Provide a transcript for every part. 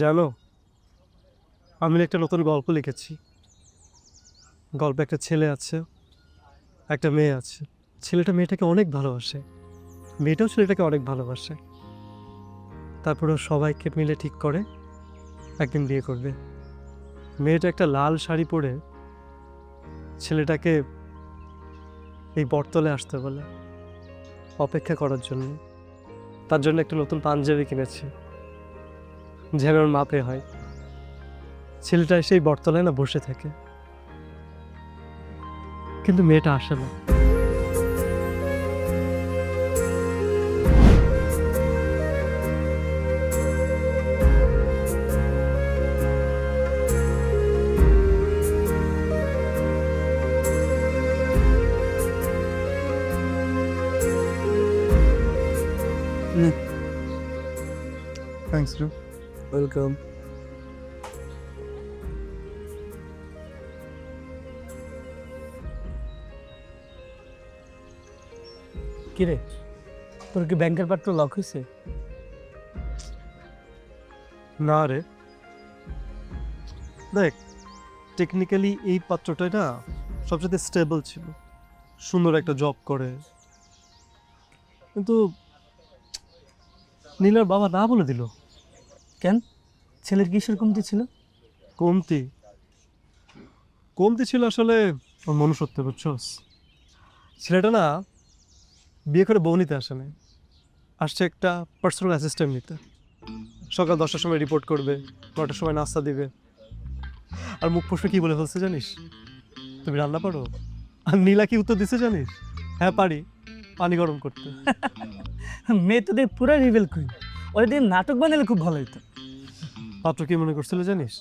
জানো, আমি একটা নতুন গল্প লিখেছি। গল্পে একটা ছেলে আছে, একটা মেয়ে আছে। ছেলেটা মেয়েটাকে অনেক ভালোবাসে, মেয়েটাও ছেলেটাকে অনেক ভালোবাসে। তারপরে সবাইকে মিলে ঠিক করে একদিন বিয়ে করবে। মেয়েটা একটা লাল শাড়ি পরে ছেলেটাকে এই বটতলে আসতে বলে অপেক্ষা করার জন্য। তার জন্য একটা নতুন পাঞ্জাবি কিনেছে যেন ওর মাপে হয়। ছেলেটা সেই বটতলায় না বসে থাকে, কিন্তু মেয়েটা আসে না। Thanks bro. ওয়েলকাম। কিরে, তোর কি ব্যাংকের পাত্র লক হয়েছে? না রে, দেখ, টেকনিক্যালি এই পাত্রটাই না সবচেয়ে স্টেবল ছিল, সুন্দর একটা জব করে, কিন্তু নীলার বাবা না বলে দিল। কেন? ছেলের কিসের কমতি ছিল? কমতি কমতি ছিল আসলে ওর মনুষ্যত্ব, বুঝছস? ছেলেটা না বিয়ে করে বউ নিতে আসে না, আসছে একটা পার্সোনাল অ্যাসিস্ট্যান্ট নিতে। সকাল 10টার সময় রিপোর্ট করবে, 9টার সময় নাস্তা দিবে। আর মুখ ফসকে কি বলে ফেলছে জানিস? তুমি রান্না পারো? আর নীলা কি উত্তর দিছে জানিস? হ্যাঁ পারি, পানি গরম করতে। মেয়ে তো দেখ পুরো রিভেল কুইন। ওরা দিয়ে নাটক বানালে খুব ভালো হতো। পাত্র কি মনে করছিল জানিস?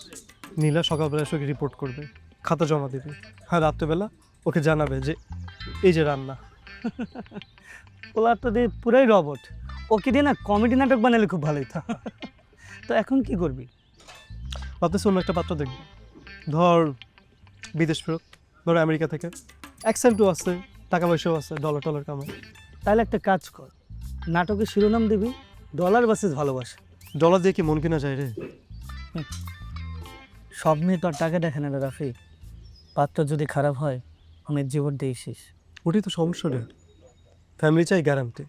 নীলা সকালবেলা এসে রিপোর্ট করবে, খাতা জমা দেবে, হ্যাঁ রাত্রেবেলা ওকে জানাবে যে এই যে রান্না। ওরা তো দেখ পুরাই রবট। ওকে দিয়ে না কমেডি নাটক বানালে খুব ভালো হতো। তো এখন কি করবি? ভাবতেছি অন্য একটা পাত্র দেখবে, ধর বিদেশ ফেরত, ধর আমেরিকা থেকে, অ্যাকসেন্টও আছে, টাকা পয়সাও আছে, ডলার টলার কামায়। তাহলে একটা কাজ কর, নাটকের শিরোনাম দিবি ডলার ভার্সেস ভালোবাসা। ডলার দিয়ে কি মন কিনা যায় রে? সব মেয়ে তো আর টাকা দেখে না রে রাফি। পাত্র যদি খারাপ হয় মেয়ের জীবন দিয়ে শেষ। ওটাই তো সমস্যা রে। ফ্যামিলি চাই গ্যারান্টি।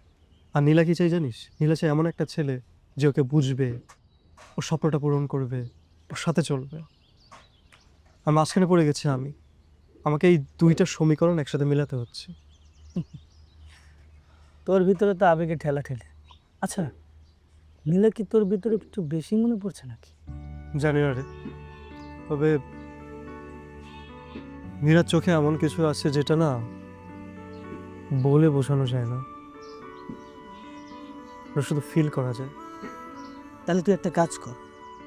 আর নীলা কি চাই জানিস? নীলা চাই এমন একটা ছেলে যে ওকে বুঝবে, ওর স্বপ্নটা পূরণ করবে, ওর সাথে চলবে। আর মাঝখানে পড়ে গেছি আমি, আমাকে এই দুইটা সমীকরণ একসাথে মেলাতে হচ্ছে। তোর ভিতরে তো আবেগে ঠেলা ঠেলে। আচ্ছা, নীলা কি তোর ভিতরে একটু বেশি মনে পড়ছে নাকি? জানি না রে, তবে নীলার চোখে এমন কিছু আছে যেটা না বলে বোঝানো যায় না, ওটা শুধু ফিল করা যায়। তাহলে তুই একটা কাজ কর,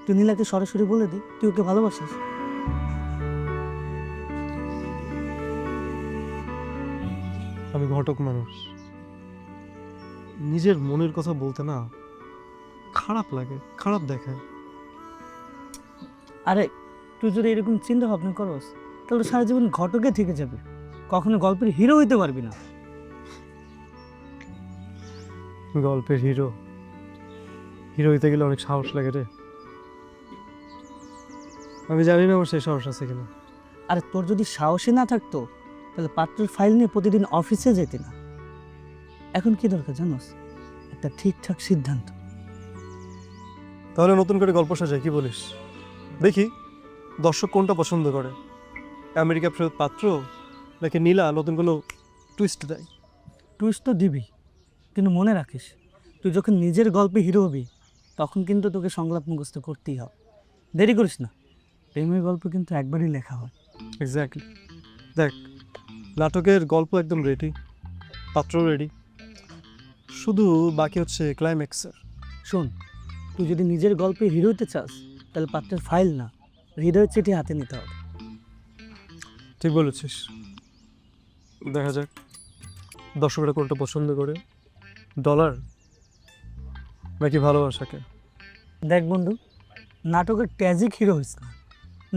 তুই নীলাকে সরাসরি বলে দে তুই ওকে ভালোবাসিস। আমি ঘটক মানুষ, নিজের মনের কথা বলতে না খারাপ লাগে, খারাপ দেখায়। আরে তুই যদি এরকম চিন্তা ভাবনা করস তাহলে সারা জীবন ঘটকে থেকে যাবে, কখনো গল্পের হিরো হইতে পারবি না। গল্পের হিরো, হিরো হইতে গেলে অনেক সাহস লাগে রে। আমি জানি না আমার সেই সাহস আছে কিনা। আরে তোর যদি সাহসী না থাকতো তাহলে পাত্রের ফাইল নিয়ে প্রতিদিন অফিসে যেতি না। এখন কি দরকার জানোস? একটা ঠিকঠাক সিদ্ধান্ত। তাহলে নতুন করে গল্প সাজাই, কি বলিস? দেখি দর্শক কোনটা পছন্দ করে, আমেরিকা ফেরত পাত্র নাকি নীলা নতুন কোনো টুইস্ট দেয়। টুইস্ট তো দিবি, কিন্তু মনে রাখিস তুই যখন নিজের গল্পে হিরো হবি তখন কিন্তু তোকে সংলাপ মুখস্থ করতেই হবে। দেরি করিস না, প্রেমের গল্প কিন্তু একবারই লেখা হয়। এক্স্যাক্টলি। দেখ, নাটকের গল্প একদম রেডি, পাত্র রেডি, শুধু বাকি হচ্ছে ক্লাইম্যাক্সের। শোন, তুই যদি নিজের গল্পে হিরো হতে চাস তাহলে পাত্রের ফাইল না, হৃদয়ের চিঠি হাতে নিতে হবে। ঠিক বলেছিস, দেখা যাক দর্শকরা কোনটা পছন্দ করে, ডলার নাকি ভালোবাসাকে। দেখ বন্ধু, নাটকের ট্র্যাজিক হিরো হইস না,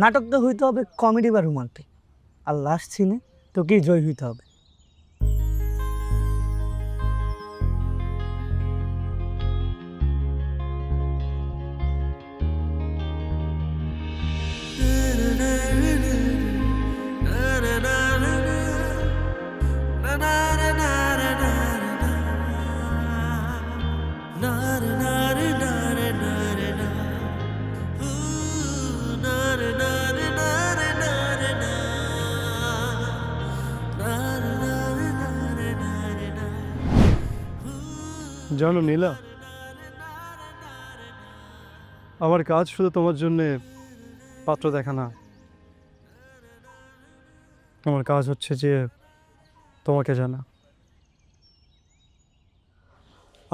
নাটকটা হইতে হবে কমেডি বা রোমান্টিক, আর লাস্ট সিনে তোকেই জয় হইতে হবে। জানো নীলা, আমার কাজ শুধু তোমার জন্যে পাত্র দেখা না, আমার কাজ হচ্ছে যে তোমাকে জানা।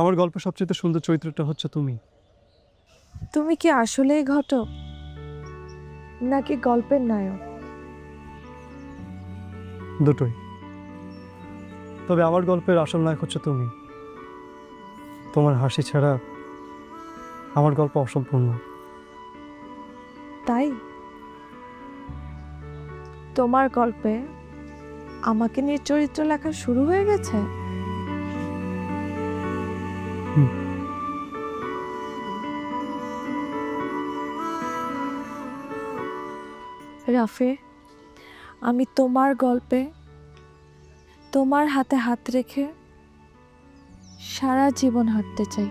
আমার গল্পের সবচেয়ে সুন্দর চরিত্রটা হচ্ছে তুমি। তুমি কি আসলেই ঘটক নাকি গল্পের নায়ক? দুটোই। তবে আমার গল্পের আসল নায়ক হচ্ছে তুমি। তোমার হাসি ছাড়া আমার গল্প অসম্পূর্ণ। তাই তোমার গল্পে আমাকে নিয়ে চরিত্র লেখা শুরু হয়ে গেছে? রাফি, আমি তোমার গল্পে তোমার হাতে হাত রেখে সারা জীবন হাঁটতে চাই।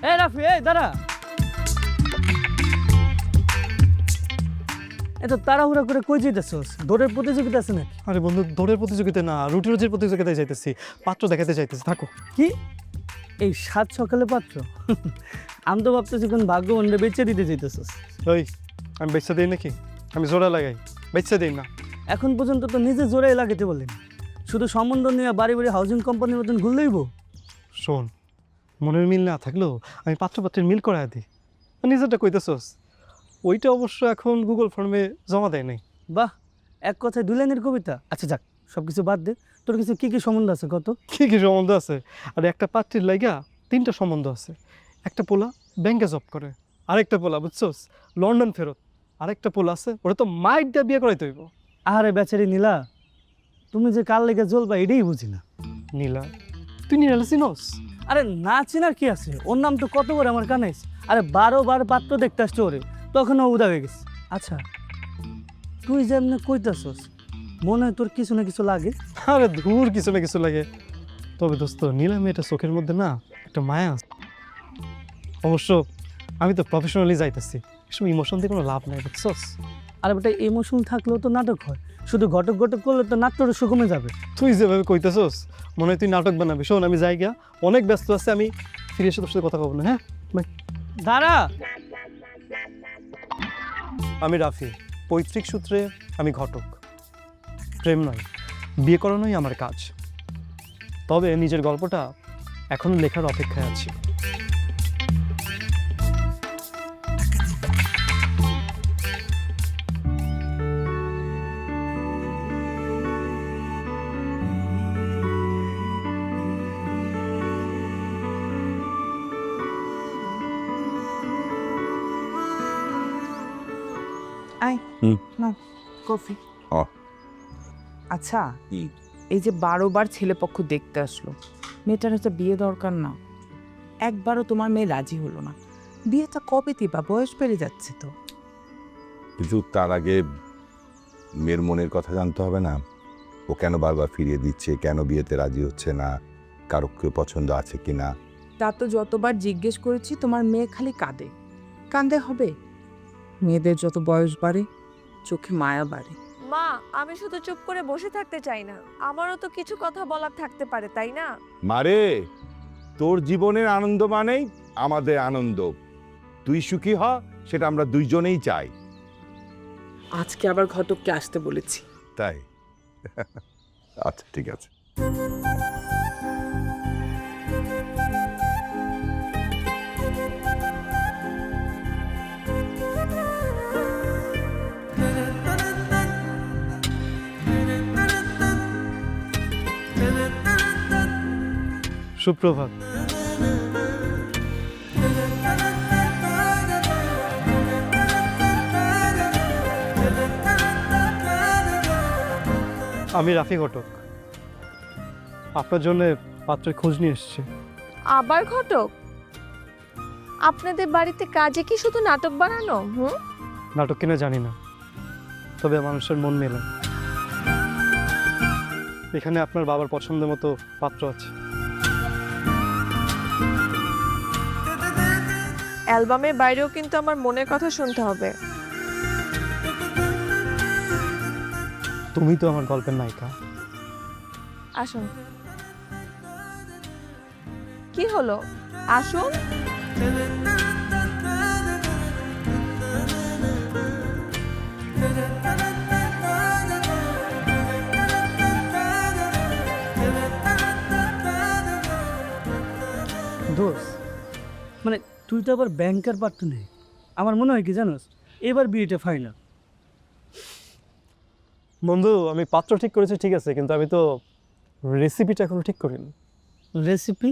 এই রাফি, এই দাঁড়া। এত তাড়াহুড়া করে কই যেতেছস? দৌড়ের প্রতিযোগিতা আছে নাকি? আরে বন্ধু, দৌড়ের প্রতিযোগিতা না, রুটি রুজির প্রতিযোগিতায় যাইতেছি, পাত্র দেখাতে যাইতেছি। থাকো। কি এই সাত সকালে পাত্র? আমি তো ভাবতেছি কোন ভাগ্যবন্ধে বেচে দিতে যেতেছস। ওই, আমি বেচা দিই নাকি? আমি জোড়া লাগাই, বেচা দিই না। এখন পর্যন্ত তো নিজে জোরে লাগাতে বললেন, শুধু সম্বন্ধ নিয়ে বাড়ি বাড়ি হাউজিং কোম্পানির মতন ঘুরলেইব। শোন, মনের মিল না থাকলেও আমি পাত্রের মিল করাই দিই। নিজেরটা কইতেছস, ওইটা অবশ্য এখন গুগল ফর্মে জমা দেয় নাই। বাহ, এক কথায় দুই লাইনের কবিতা। আচ্ছা যাক, সব কিছু বাদ দে, তোর কিছু কি কি সম্বন্ধ আছে কত? কি কি সম্বন্ধ আছে? আর একটা পাত্রীর লাইগা 3টা সম্বন্ধ আছে। একটা পোলা ব্যাংকে জব করে, আরেকটা পোলা বুঝছস লন্ডন ফেরত, আরেকটা পোলা আছে ওরা তো মাইট দিয়ে বিয়ে করাইতে হইব। আরে বেচারি নীলা, তুমি যে কার লেগে জ্বলবা এটাই বুঝি না। নীলা? তুই নীলা চিনস? আরে না চিনার কি আছে, ওর নাম তো কত বড় আমার কানে। আরে 12 বার পাত্র দেখতে আসছে ওরে, তখন ও উদা হয়ে গেছে। আচ্ছা, তুই যেমনি কইতাছস, মনে হয় তোর কিছু না কিছু লাগে। আরে ধুর, কিছু না কিছু লাগে। তবে দোস্ত, নীলা মেয়েটা চোখের মধ্যে না একটা মায়া আছে। অবশ্য আমি তো প্রফেশনালি যাইতেছি, এসব ইমোশন দিয়ে কোনো লাভ নাই বুঝছস। আর বেটা ইমোশন থাকলেও তো নাটক হয়, শুধু ঘটক ঘটক করলে তো নাট্যটা সুগমে যাবে। তুই যেভাবে কইতেছস মনে হয় তুই নাটক বানাবি। শোন, আমি যাই গিয়া, অনেক ব্যস্ত আছে, আমি ফিরে এসে তোর সাথে কথা বলবো না। হ্যাঁ বাই। দাঁড়া। আমি রাফি, পৈতৃক সূত্রে আমি ঘটক। প্রেম নয়, বিয়ে করানোই আমার কাজ। তবে নিজের গল্পটা এখনো লেখার অপেক্ষায় আছি। আয় হুম। না কফি। ও। আচ্ছা, এই যে 12 বার ছেলেপক্ষ দেখতে আসলো, মেয়েটার হচ্ছে বিয়ে দরকার না, একবারও তোমার মেয়ে রাজি হলো না। বিয়েটা কবে দিবা? বয়স বেড়ে যাচ্ছে তো। কিন্তু তার আগে মেয়ের মনের কথা জানতে হবে না? ও কেন বারবার ফিরিয়ে দিচ্ছে, কেন বিয়েতে রাজি হচ্ছে না, কারো কেউ পছন্দ আছে কিনা। তা তো যতবার জিজ্ঞেস করেছি, তোমার মেয়ে খালি কাঁদে। কাঁদে হবে? মেয়েদের যত বয়স বাড়ে চোখে মায়া বাড়ে। মা, আমি শুধু চুপ করে বসে থাকতে চাই না, আমারও তো কিছু কথা বলার থাকতে পারে, তাই না? মারে, তোর জীবনের আনন্দ মানেই আমাদের আনন্দ। তুই সুখী হ, সেটা আমরা দুইজনেই চাই। আজকে আবার ঘটককে আসতে বলেছি। তাই? আচ্ছা, ঠিক আছে। সুপ্রভাত। আমি রাফি ঘটক, আপনার জন্য পাত্রের খোঁজ নিয়ে এসেছি। আবার ঘটক? আপনাদের বাড়িতে কাজে কি শুধু নাটক বানানো? নাটক কিনা জানি না, তবে মানুষের মন মেলে। এখানে আপনার বাবার পছন্দের মতো পাত্র আছে। অ্যালবামের বাইরেও কিন্তু আমার মনের কথা শুনতে হবে। তুমি তো আমার গল্পের নায়িকা। আসুন। কি হলো? আসুন। দোষ মানে তুই তো আবার ব্যাংকার পাত্র নেই। আমার মনে হয় কি জানোস, এবার বিয়েটা ফাইনাল। বন্ধু, আমি পাত্র ঠিক করেছি ঠিক আছে, কিন্তু আমি তো রেসিপিটা এখনো ঠিক করিনি। রেসিপি?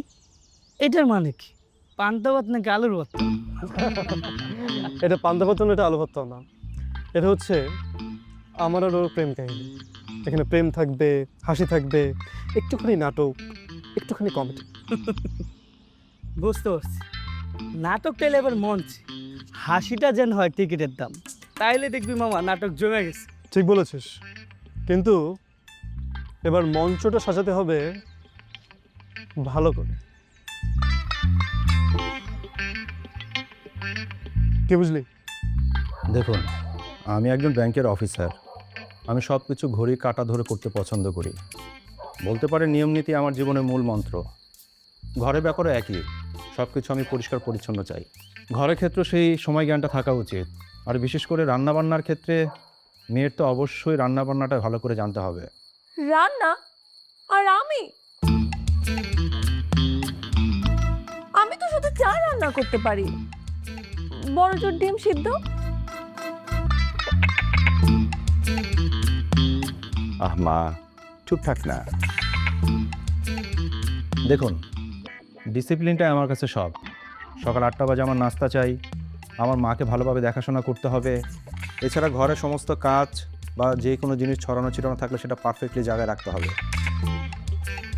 এটার মানে কি? পান্তা ভাত নাকি আলুর ভাত? এটা পান্তা ভাত না, এটা আলু ভাত না। এটা হচ্ছে আমার আর ওর প্রেম কাহিনী। এখানে প্রেম থাকবে, হাসি থাকবে, একটুখানি নাটক, একটুখানি কমেডি। বুঝতে পারছি, নাটকটা এলে এবার মঞ্চে, হাসিটা যেন হয় টিকিটের দাম। তাইলে দেখবি মামা নাটক জমে গেছে। ঠিক বলেছিস, কিন্তু এবার মঞ্চটা সাজাতে হবে ভালো করে। কি বুঝলি? দেখুন, আমি একজন ব্যাংকের অফিসার। আমি সব কিছু ঘড়ি কাঁটা ধরে করতে পছন্দ করি। বলতে পারে নিয়ম নীতি আমার জীবনের মূল মন্ত্র। ঘরের ব্যাপারে একই, সব কিছু আমি পরিষ্কার পরিচ্ছন্ন চাই। ঘরের ক্ষেত্রে সেই সময় জ্ঞানটা থাকা উচিত। আর বিশেষ করে রান্নাবান্নার ক্ষেত্রে মেয়ের তো অবশ্যই রান্নাবান্নাটা ভালো করে জানতে হবে। রান্না? আর আমি আমি তো শুধু চা রান্না করতে পারি, বড় জোর ডিম সিদ্ধ। আহ মা, চুপ থাক না। দেখুন, ডিসিপ্লিনটাই আমার কাছে সব। সকাল 8টা বাজে আমার নাস্তা চাই, আমার মাকে ভালোভাবে দেখাশোনা করতে হবে। এছাড়া ঘরের সমস্ত কাজ বা যে কোনো জিনিস ছড়ানো ছিটানো থাকলে সেটা পারফেক্টলি জায়গায় রাখতে হবে।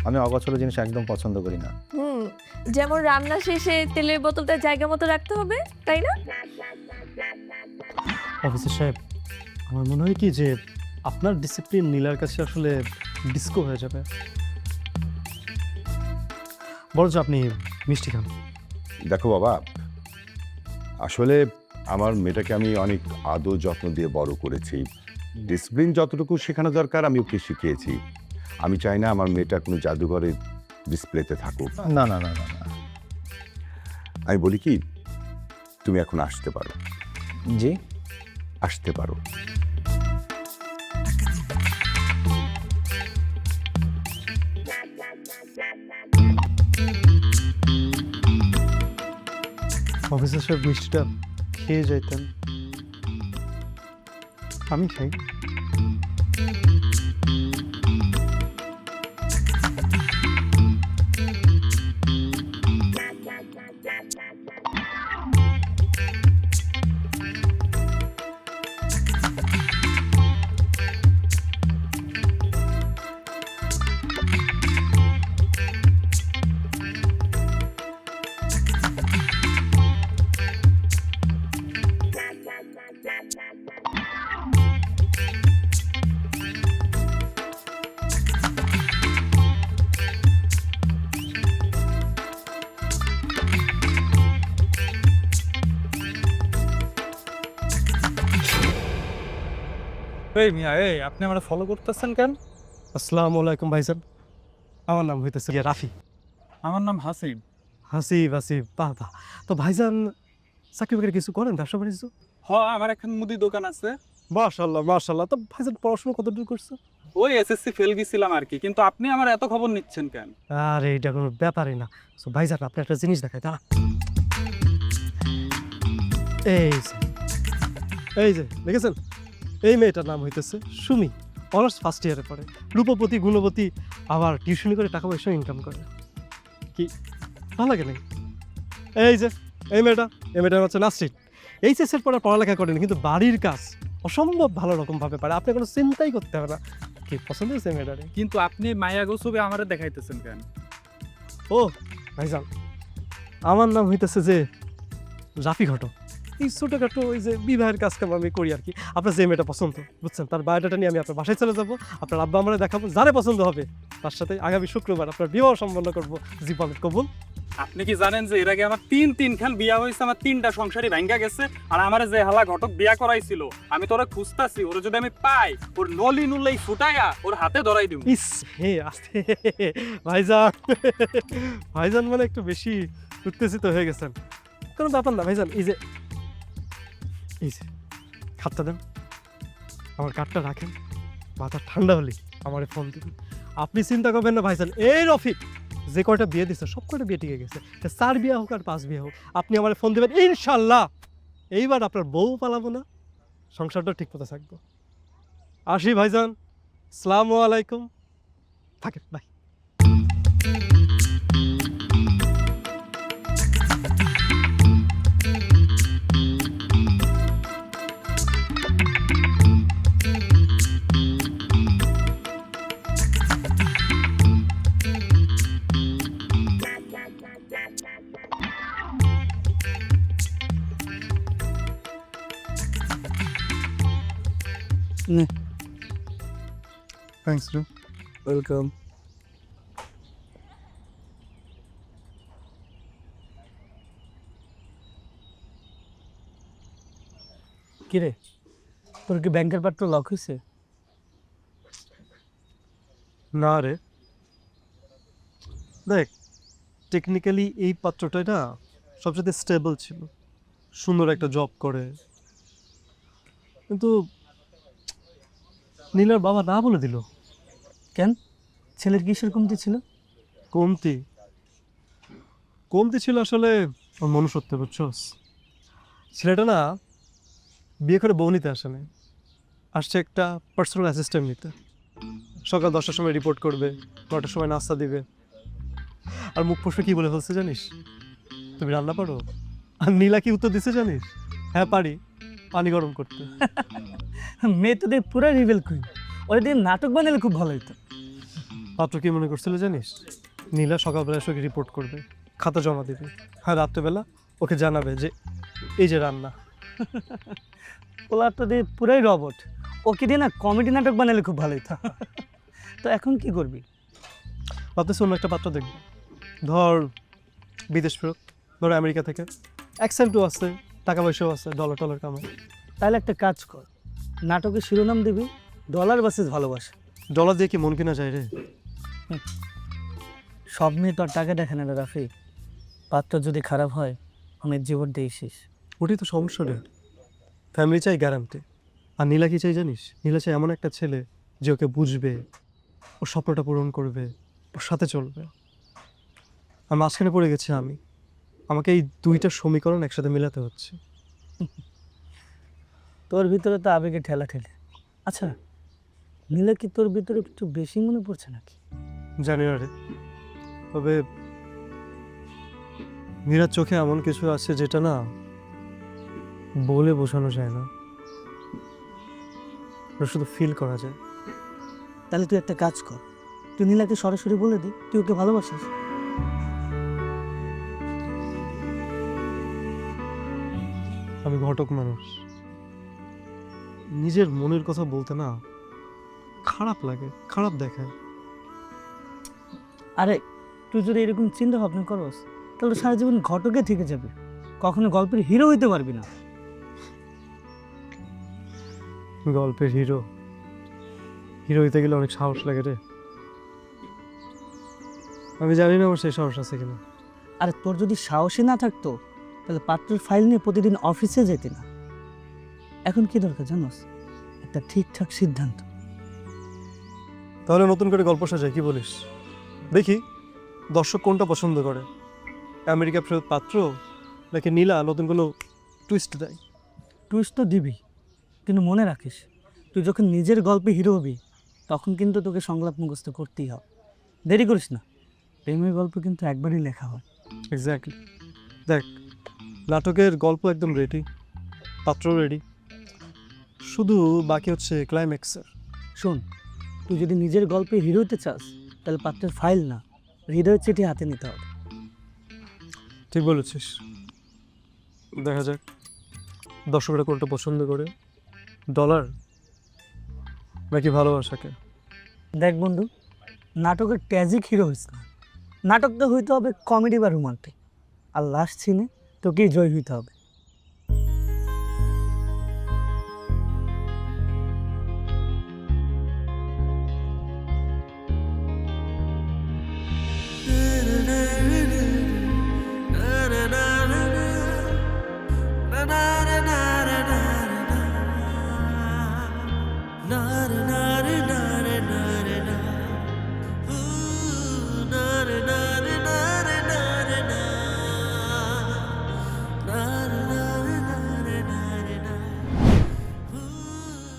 আমি অগোছালো জিনিস একদম পছন্দ করি না। যেমন রান্না শেষে তেলের বোতলটা জায়গা মতো রাখতে হবে, তাই না? অফিসার সাহেব, আমার মনে হয় কি যে আপনার ডিসিপ্লিন নীলার কাছে আসলে ডিস্কো হয়ে যাবে। বরঞ্চ আপনি মিষ্টি খান। দেখো বাবা, আসলে আমার মেয়েটাকে আমি অনেক আদর যত্ন দিয়ে বড় করেছি। ডিসিপ্লিন যতটুকু শেখানো দরকার আমি ওকে শিখিয়েছি। আমি চাই না আমার মেয়েটা কোনো জাদুঘরের ডিসপ্লেতে থাকুক। না না না না না। আমি বলি কি, তুমি এখন আসতে পারো। জি, আসতে পারো। অফিসার সাহেব মিষ্টিটা খেয়ে যাইতেন, আমি খাই। এই মিয়া, এই আপনি আমরা ফলো করতেছেন কেন? আসসালামু আলাইকুম ভাইজান, আমার নাম হইতেছে রাফি। আমার নাম হাসিব। হাসিব হাসিব, বাহ বাহ। তো ভাইজান চাকরি বাকরি কিছু করেন, ব্যবসা বাণিজ্য? আমার এখন মুদি দোকান আছে। মাশাল্লাহ মাশাল্লাহ। তো ভাইজান পড়াশোনা কতদূর করছে? ওই এসএসসি ফেল গেছিলাম আর কি, কিন্তু আপনি আমার এত খবর নিচ্ছেন কেন? আরে এটা কোনো ব্যাপারই না। তো ভাইজান আপনি একটা জিনিস দেখাই, দাঁড়া। এই যে দেখেছেন, এই মেয়েটার নাম হইতেছে সুমি। অনার্স ফার্স্ট ইয়ারে পড়ে, রূপবতী গুণবতী, আবার টিউশনি করে টাকা পয়সা ইনকাম করে। কি ভালো লাগে নাকি? এই যে এই মেয়েটা হচ্ছে নাসরিন। এইচএসের পরে পড়ালেখা করেনি, কিন্তু বাড়ির কাজ অসম্ভব ভালো রকমভাবে পারে। আপনি কোনো চিন্তাই করতে হবে না। কি পছন্দ হয়েছে মেয়েটারে? কিন্তু আপনি মায়া গো ছবি আমারে দেখাইতেছেন কেন? ও ভাইজান, আমার নাম হইতেছে যে রাফি ঘটক। এই ছোটোখাটো ওই যে বিবাহের কাজকাম আমি করি আর কি। আপনার যে মেয়েটা পছন্দ, বুঝছেন, তার বায়োডাটা নিয়ে আমি আপনার বাসায় চলে যাবো, আপনার আব্বা আমরা দেখাবো, যারে পছন্দ হবে তার সাথে আগামী শুক্রবার আপনার বিবাহ সম্পন্ন করবো। জীবনের কবুল। আপনি কি জানেন যে এর আগে আমার তিন খান বিয়া হয়েছে, আমার 3টা সংসারই ভাঙ্গা গেছে। আর আমার যে হালা ঘটক বিয়া করাইছিল, আমি তোরা খুঁজতাছি, ওর যদি আমি পাই, ওর নলি নুলেই ফুটাইয়া ওর হাতে ধরাই দিব। ইস হে আস্তে ভাইজান, ভাইজান মানে একটু বেশি উত্তেজিত হয়ে গেছেন। কোনো ব্যাপার না ভাইজান, এই যে খাটটা দেন, আমার কাঠটা রাখেন, মাথা ঠান্ডা হলে আমার ফোন দিবেন। আপনি চিন্তা করবেন না ভাইজান, এই রফিক যে কয়টা বিয়ে দিচ্ছে সব কয়টা বিয়ে টিকে গেছে। 4 বিয়ে হোক আর 5 বিয়ে হোক, আপনি আমার ফোন দেবেন, ইনশাল্লাহ এইবার আপনার বউ পালাবো না, সংসারটা ঠিক মতো থাকবো। আসি ভাইজান, আসসালামু আলাইকুম, থাকেন, বাই। Thanks bro. ওয়েলকাম। কিরে, তোর কি ব্যাংকের পাত্র লক হয়েছে? না রে, দেখ টেকনিক্যালি এই পাত্রটাই না সবচেয়ে স্টেবল ছিল, সুন্দর একটা জব করে, কিন্তু নীলার বাবা না বলে দিল। কেন? ছেলের কিসের কমতি ছিল? কমতি কমতি ছিল আসলে ওর মনুষ্যত্ব, বুঝছস? ছেলেটা না বিয়ে করে বউ নিতে আসে না, আসছে একটা পার্সোনাল অ্যাসিস্ট্যান্ট নিতে। সকাল 10টার সময় রিপোর্ট করবে, 9টার সময় নাস্তা দিবে। আর মুখ ফসকে কি বলে ফেলছে জানিস? তুমি রান্না পারো? আর নীলা কি উত্তর দিছে জানিস? হ্যাঁ পারি, পানি গরম করতে। মেয়ে তোদের পুরো রিভেল কুইন। ওই দিন নাটক বানালে খুব ভালো হতো। পাত্র কি মনে করছিল জানিস? নীলা সকালবেলা এসে ওকে রিপোর্ট করবে, খাতা জমা দিবে, হ্যাঁ রাত্রেবেলা ওকে জানাবে যে এই যে রান্না। ওলা তো দিয়ে পুরাই রবট। ওকে দিয়ে না কমেডি নাটক বানালে খুব ভালো হতো। তো এখন কি করবি? ভাবতেছি অন্য একটা পাত্র দেখবো, ধর বিদেশ ফেরত, ধর আমেরিকা থেকে, অ্যাকসেন্টও আছে, টাকা পয়সাও আছে, ডলার টলার কামাই। তাহলে একটা কাজ কর, নাটকের শিরোনাম দিবি ডলার ভার্সেস ভালোবাসা। ডলার দিয়ে কি মন কেনা যায় রে? সব মেয়ে তো আর টাকা দেখে না রে রাফি। পাত্র যদি খারাপ হয় অনেক জীবন দিয়ে শেষ। ওটাই তো সমস্যা রে। ফ্যামিলি চাই গ্যারান্টি। আর নীলা কি চাই জানিস? নীলা চাই এমন একটা ছেলে যে ওকে বুঝবে, ওর স্বপ্নটা পূরণ করবে, ওর সাথে চলবে। আর মাঝখানে পড়ে গেছি আমি, আমাকে এই দুইটা সমীকরণ একসাথে মেলাতে হচ্ছে। তোর ভিতরে তো আবেগে ঠেলা ঠেলে। আচ্ছা, নীলা কি তোর ভিতরে একটু বেশি মনে পড়ছে নাকি? জানি না রে, তবে নীলার চোখে এমন কিছু আছে যেটা না বলে বোঝানো যায় না, ওটা শুধু ফিল করা যায়। তাহলে তুই একটা কাজ কর, তুই নীলাকে সরাসরি বলে দে তুই ওকে ভালোবাসিস। আমি ঘটক মানুষ, নিজের মনের কথা বলতে না খারাপ লাগে, খারাপ দেখায়। আরে তুই যদি এরকম চিন্তা ভাবনা করস তাহলে সারা জীবন ঘটকে থেকে যাবে, কখনো গল্পের হিরো হইতে পারবি না। গল্পের হিরো হিরো হইতে গেলে অনেক সাহস লাগে রে। আমি জানি না আমার সেই সাহস আছে কিনা। আরে তোর যদি সাহসী না থাকতো তাহলে পাত্রের ফাইল নিয়ে প্রতিদিন অফিসে যেতে না। এখন কি দরকার জানোস? একটা ঠিকঠাক সিদ্ধান্ত। তাহলে নতুন করে গল্প সাজাই, কি বলিস? দেখি দর্শক কোনটা পছন্দ করে, আমেরিকা ফেরত পাত্র নাকি নীলা নতুন কোনো টুইস্ট দেয়। টুইস্ট তো দিবি, কিন্তু মনে রাখিস তুই যখন নিজের গল্পে হিরো হবি তখন কিন্তু তোকে সংলাপ মুখস্থ করতেই হবে। দেরি করিস না, প্রেমের গল্প কিন্তু একবারই লেখা হয়। এক্স্যাক্টলি। দেখ, নাটকের গল্প একদম রেডি, পাত্র রেডি, শুধু বাকি হচ্ছে ক্লাইম্যাক্সের। শোন, তুই যদি নিজের গল্পে হিরো হতে চাস তাহলে পাত্রের ফাইল না, হৃদয়ের চিঠি হাতে নিতে হবে। ঠিক বলেছিস। দেখা যাক দর্শকরা কোনটা পছন্দ করে, ডলার নাকি ভালোবাসাকে। দেখ বন্ধু, নাটকের ট্র্যাজিক হিরো হইস না, নাটকটা হইতে হবে কমেডি বা রোমান্টিক, আর লাস্ট সিনে তোকেই জয় হইতে হবে।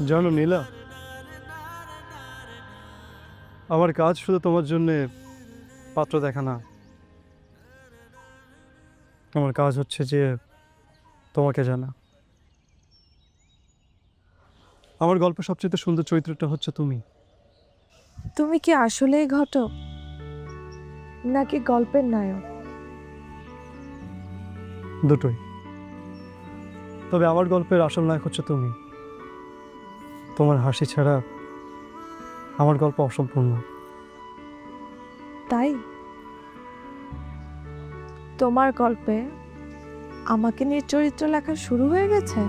জানো নীলা, আমার কাজ শুধু তোমার জন্যে পাত্র দেখা না, আমার কাজ হচ্ছে যে তোমাকে জানা। আমার গল্পের সবচেয়ে সুন্দর চরিত্রটা হচ্ছে তুমি। তুমি কি আসলেই ঘটক নাকি গল্পের নায়ক? দুটোই। তবে আমার গল্পের আসল নায়ক হচ্ছে তুমি। তোমার হাসি ছাড়া আমার গল্প অসম্পূর্ণ। তাই তোমার গল্পে আমাকে নিয়ে চরিত্র লেখা শুরু হয়ে গেছে?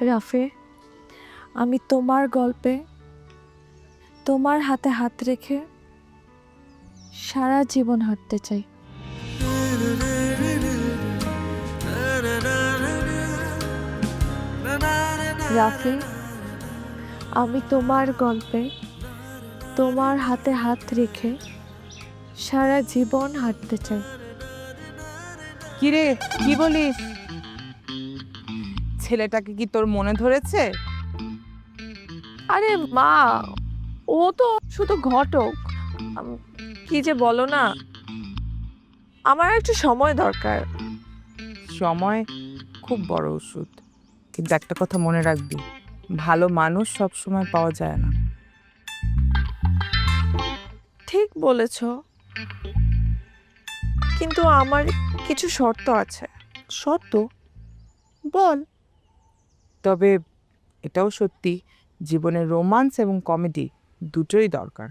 রাফি, আমি তোমার গল্পে তোমার হাতে হাত রেখে সারা জীবন হাঁটতে চাই। রাফি, আমি তোমার গল্পে তোমার হাতে হাত রেখে সারা জীবন হাঁটতে চাই। কিরে, কি বলিস? ছেলেটাকে কি তোর মনে ধরেছে? আরে মা, ও তো শুধু ঘটক। কি যে বলো না, আমার একটু সময় দরকার। সময় খুব বড় ওষুধ, কিন্তু একটা কথা মনে রাখবি, ভালো মানুষ সব সময় পাওয়া যায় না। ঠিক বলেছ, কিন্তু আমার কিছু শর্ত আছে। শর্ত? বল। তবে এটাও সত্যি, জীবনে রোমান্স এবং কমেডি দুটোই দরকার।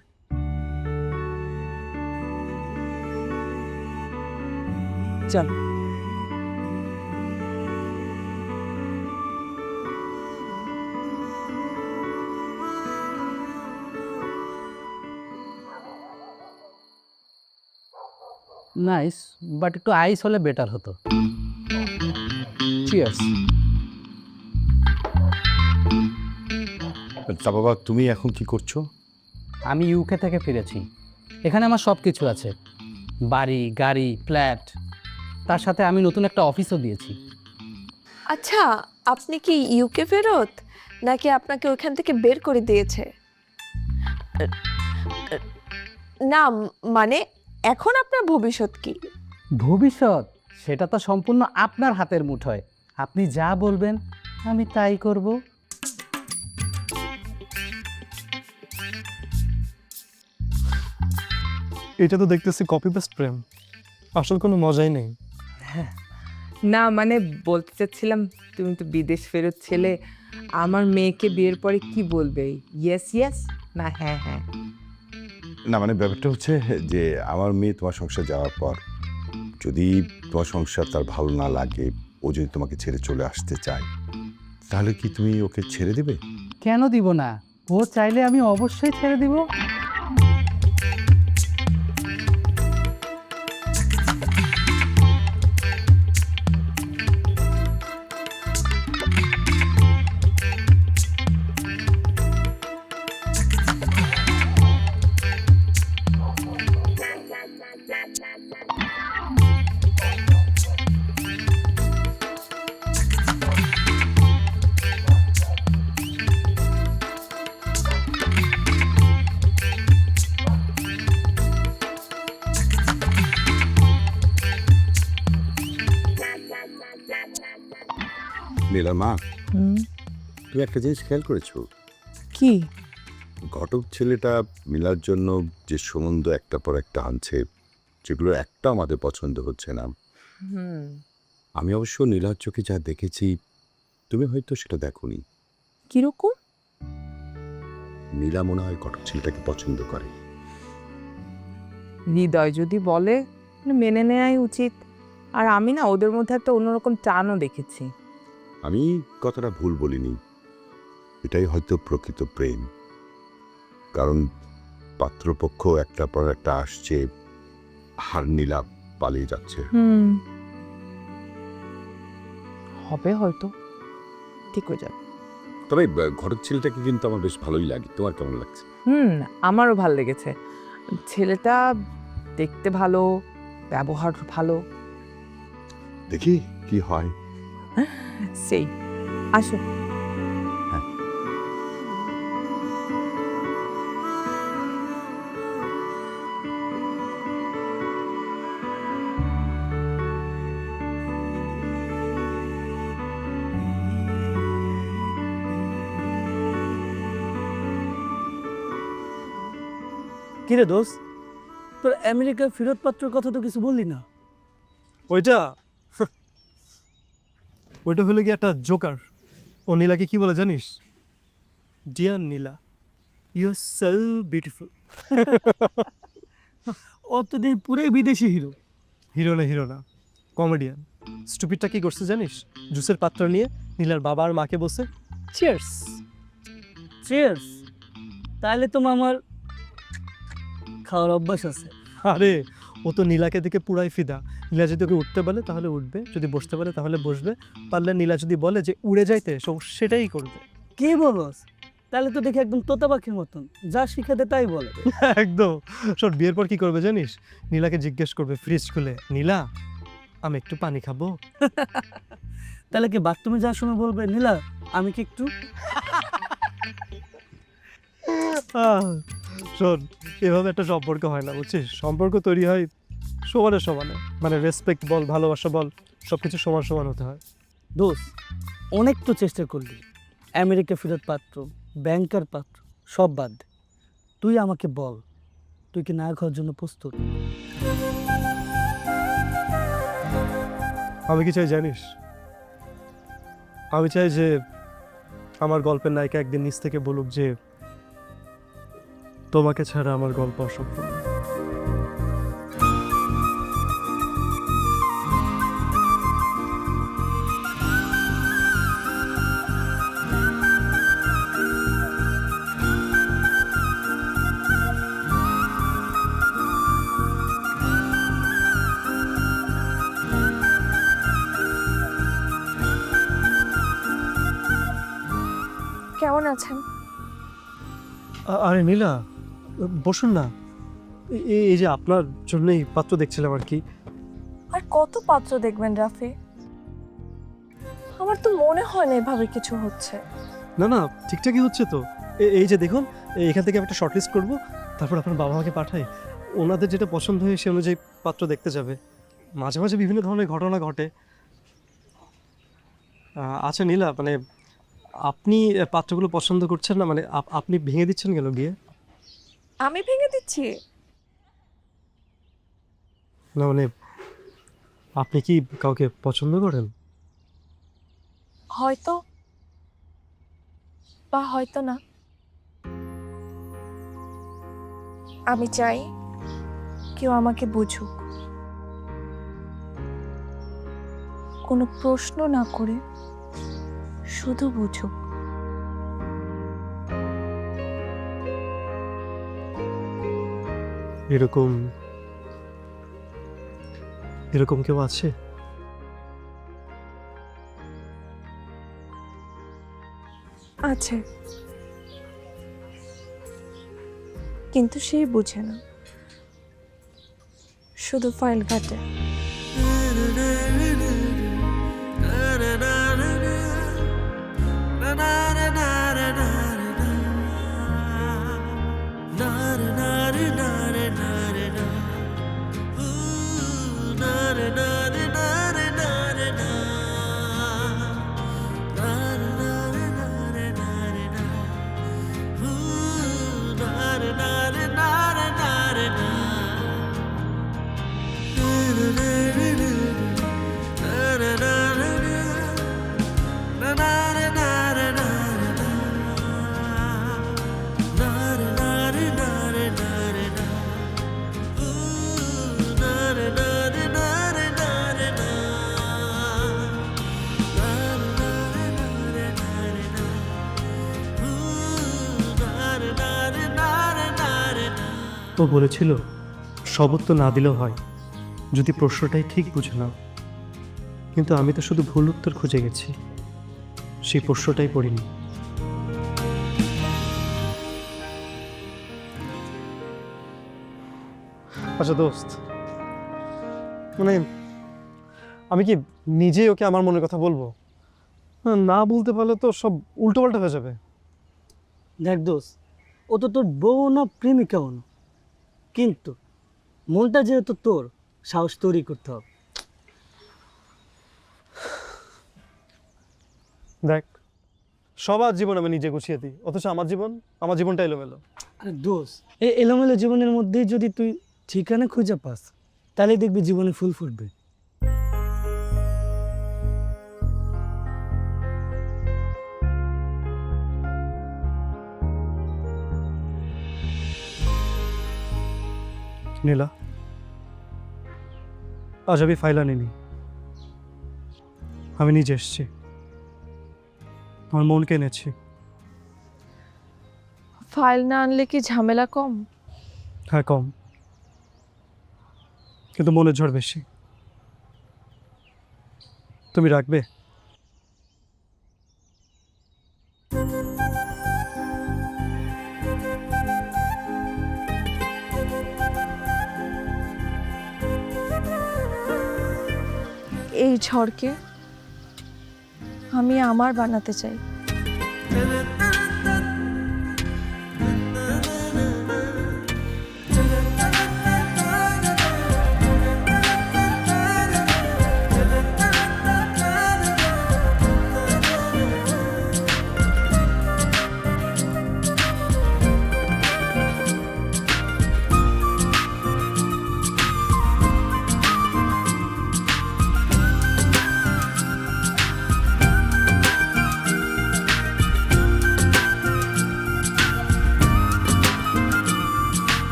চল। নাইস, বাট একটু আইস হলে বেটার হতো। চিয়ার্স। তা বাবা, তুমি এখন কি করছো? আমি ইউকে থেকে ফিরেছি। এখানে আমার সব কিছু আছে, বাড়ি, গাড়ি, ফ্ল্যাট, তার সাথে আমি নতুন একটা অফিসও দিয়েছি। আচ্ছা, আপনি কি ইউকে ফেরত নাকি আপনাকে ওখান থেকে বের করে দিয়েছে? না, মানে এখন আপনার ভবিষ্যৎ কি? ভবিষ্যৎ সেটা তো সম্পূর্ণ আপনার হাতের মুঠোয়। আপনি যা বলবেন আমি তাই করব। এটা তো দেখতেছি কপি পেস্ট প্রেম, আসল কোনো মজাই নেই। না, মানে বলতে চাচ্ছিলাম, তুমি তো বিদেশ ফেরত ছেলে, আমার মেয়েকে বিয়ের পরে কি বলবে? ইয়েস ইয়েস না হ্যাঁ হ্যাঁ? না মানে ব্যাপারটা হচ্ছে যে আমার মেয়ে তোমার সংসার যাওয়ার পর যদি তোমার সংসার তার ভালো না লাগে, ও যদি তোমাকে ছেড়ে চলে আসতে চায়, তাহলে কি তুমি ওকে ছেড়ে দেবে? কেন দিব না? ও চাইলে আমি অবশ্যই ছেড়ে দিব। নীলার মা, তুমি একটা জিনিস খেয়াল করেছো? কি? ঘটক ছেলেটা নীলার জন্য যে সম্বন্ধ একটা পর একটা আনছে, যেগুলো একটা আমাদের পছন্দ হচ্ছে না। আমি অবশ্য নীলার চোখে যা দেখেছি, তুমি হয়তো সেটা দেখোনি। কিরকম? নীলা মনে হয় ঘটক ছেলেটাকে পছন্দ করে। হৃদয় যদি বলে মেনে নেওয়াই উচিত। আর আমি না ওদের মধ্যে একটা অন্যরকম টানও দেখেছি। আমি কথাটা ভুল বলিনি, এটাই হয়তো প্রকৃত প্রেম। কারণ পাত্রপক্ষ একটা পর একটা আসছে, আর নীলা পালিয়ে যাচ্ছে। হবে হয়তো, ঠিক হয়ে যাবে। তবে ঘটক ছেলেটাকে কিন্তু আমার বেশ ভালোই লাগে। তোমার কেমন লাগছে? আমারও ভাল লেগেছে। ছেলেটা দেখতে ভালো, ব্যবহার ভালো। দেখি কি হয়। সেই আসো। কিরে দোস্ত, তোর আমেরিকার ফেরত পাত্রের কথা তো কিছু বললি না। ওইটা ওইটা হলো কি একটা জোকার। ও নীলাকে কি বলে জানিস? Dear Neela, you are so beautiful. অতদিন পুরোই বিদেশি হিরো। হিরো না, কমেডিয়ান। স্টুপিডটা কি করছে জানিস? জুসের পাত্র নিয়ে নীলার বাবা আর মাকে বসে চিয়ার্স। চিয়ার্স। তাহলে তো আমার খাওয়ার অভ্যাস আছে। আরে ও তো নীলাকে দেখে পুরাই ফিদা। নীলা যদি ওকে উঠতে বলে তাহলে উঠবে, যদি বসতে বলে তাহলে বসবে, পারলে নীলা যদি বলে যে উড়ে যাইতে সেটাই করবে। কি বলস? তাহলে তো দেখে একদম তোতা পাখির মতন, যা শিখাতে তাই বলে। একদম। শোন, বিয়ের পর কি করবে জানিস? নীলাকে জিজ্ঞেস করবে ফ্রিজ খুলে, নীলা আমি একটু পানি খাবো? তাহলে কি বাথরুমে যাওয়ার সময় বলবে, নীলা আমি কি একটু? শোন, এভাবে একটা সম্পর্ক হয় না, বুঝছিস? সম্পর্ক তৈরি হয় সমানে সমানে, মানে রেসপেক্ট বল, ভালোবাসা বল, সব কিছু সমান সমান হতে হয়। দোস্ত, অনেক তো চেষ্টা করলি, আমেরিকা ফেরত পাত্র, ব্যাংকার পাত্র, সব বাদ দে। তুই আমাকে বল, তুই কি নায়ক হওয়ার জন্য প্রস্তুত? আমি কি চাই জানিস? আমি চাই যে আমার গল্পের নায়িকা একদিন নিজ থেকে বলুক যে তোমাকে ছাড়া আমার গল্প অসম্পূর্ণ। কেমন আছেন? আরে নীলা, বসুন না। এই যে আপনার জন্যই পাত্র দেখছিলাম আর কি। আর কত পাত্র দেখবেন রাফি? আমার তো মনে হয় না এভাবে কিছু হচ্ছে। না না, ঠিকঠাকই হচ্ছে তো। এই যে দেখুন, এখান থেকে আমি একটা শর্টলিস্ট করবো, তারপর আপনার বাবা মাকে পাঠাই, ওনাদের যেটা পছন্দ হয় সে অনুযায়ী পাত্র দেখতে যাবে। মাঝে মাঝে বিভিন্ন ধরনের ঘটনা ঘটে। আচ্ছা নীলা, মানে আপনি পাত্রগুলো পছন্দ করছেন না, মানে আপনি ভেঙে দিচ্ছেন কেন বিয়ে? আমি ভেঙে দিচ্ছি? না মানে আপনি কি কাউকে পছন্দ করেন? হয়তো বা হয়তো না। আমি চাই কেউ আমাকে বুঝুক, কোনো প্রশ্ন না করে শুধু বুঝুক। এরকম এরকম কেউ আছে? আছে, কিন্তু সে বুঝে না, শুধু ফাইল ঘাটে। ও বলেছিল সব উত্তর না দিলেও হয় যদি প্রশ্নটাই ঠিক বুঝে নাও, কিন্তু আমি তো শুধু ভুল উত্তর খুঁজে গেছি, সেই প্রশ্নটাই পড়িনি। আচ্ছা দোস্ত, মানে আমি কি নিজেই ওকে আমার মনের কথা বলবো? না বলতে পারলে তো সব উল্টোপাল্টা হয়ে যাবে। দেখ দোষ, ও তো তোর বউ না প্রেমিকাও না, কিন্তু মনটা যেহেতু তোর, সাহস তৈরি করতে হবে। দেখ, সবার জীবন আমি নিজে গুছিয়ে দিই, অথচ আমার জীবনটা এলোমেলো। আরে দোষ, এই এলোমেলো জীবনের মধ্যেই যদি তুই ঠিকানা খুঁজে পাস, তাহলে দেখবি জীবনে ফুল ফুটবে। নীলা, আজ আমি ফাইল আনিনি, আমি নিজে এসেছি, আমার মনকে এনেছি। ফাইল না আনলে কি ঝামেলা কম? হ্যাঁ কম, কিন্তু মনের ঝড় বেশি। তুমি রাখবে? এই ঝড়কে আমি আমার বানাতে চাই।